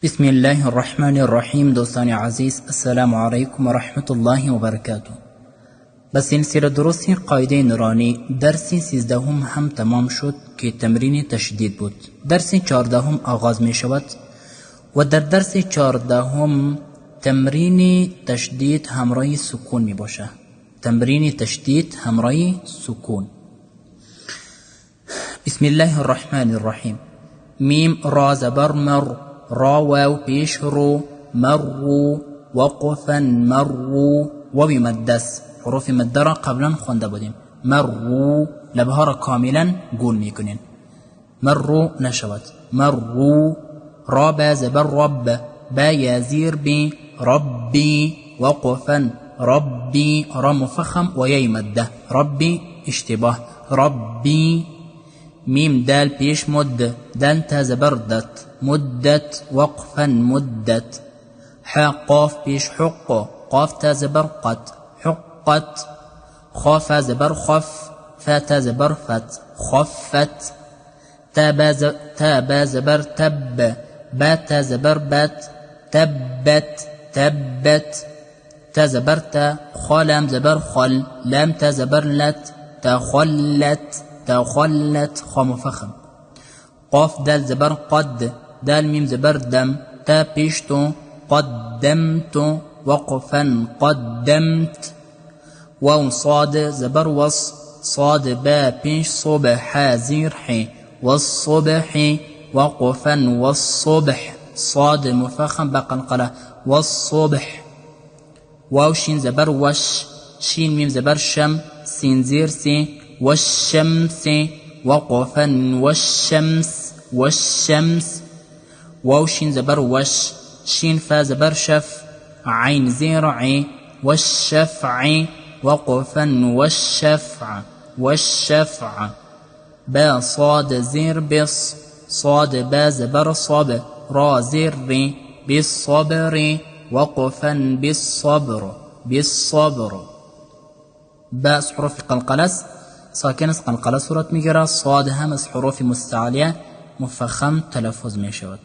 بسم الله الرحمن الرحیم. دوستان عزیز، السلام علیکم و رحمت الله و برکاته. به سلسله دروس قاعده نورانی درس 13 هم تمام شد که تمرین تشدید بود. درس 14 آغاز می شود و در درس 14 تمرین تشدید همراه سکون می باشه. تمرین تشدید همراه سکون. بسم الله الرحمن الرحیم. میم را زبر مر، را واو پیش رو، مرو وقفا مرو و بمدس. حروف مده را قبلا خونده بودیم. مرو لبها را کاملا گول میکنین. مرو نشود. مرو. را با زبر رب، با یازیر بی، ربی وقفا ربی. را مفخم و یای مده، ربی اشتباه، ربی. میم دال پیش مد، دال تا زبر دت، مدت وقفا مدت. حا قاف پیش حق، قاف تا زبر قت، حقت. خاف زبر خف، فا تا زبر فت، خفت. تا با زبر تب، با تا زبر بت، تبت تبت. تا زبر تا، خا لام زبر خل، لام تا زبر لت، تخلت تخلت. خا مفخم. قاف دال زبر قد، دال ميم زبر دم، تا پیشتو قدمت وقفا قدمت. واو صاد زبر وص، صاد با پیش صبح زیر حي، والصبح وقفا والصبح. صاد مفخم بقلقلة، والصبح. واو شين زبر وش، شين ميم زبر شم، سين زير سي، والشمس وقفا والشمس والشمس. واو شين زبر وش، شين فا زبر شف، عين زير عي، والشفع وقفا والشفع والشفع. با صاد زير بص، صاد با زبر صب، را زير ري، بالصبر وقفا بالصبر بالصبر. با حروف قلقلس ساکن قلقله صورت میگیره. صاد هم از حروف مستعلیه مفخم تلفظ می شود.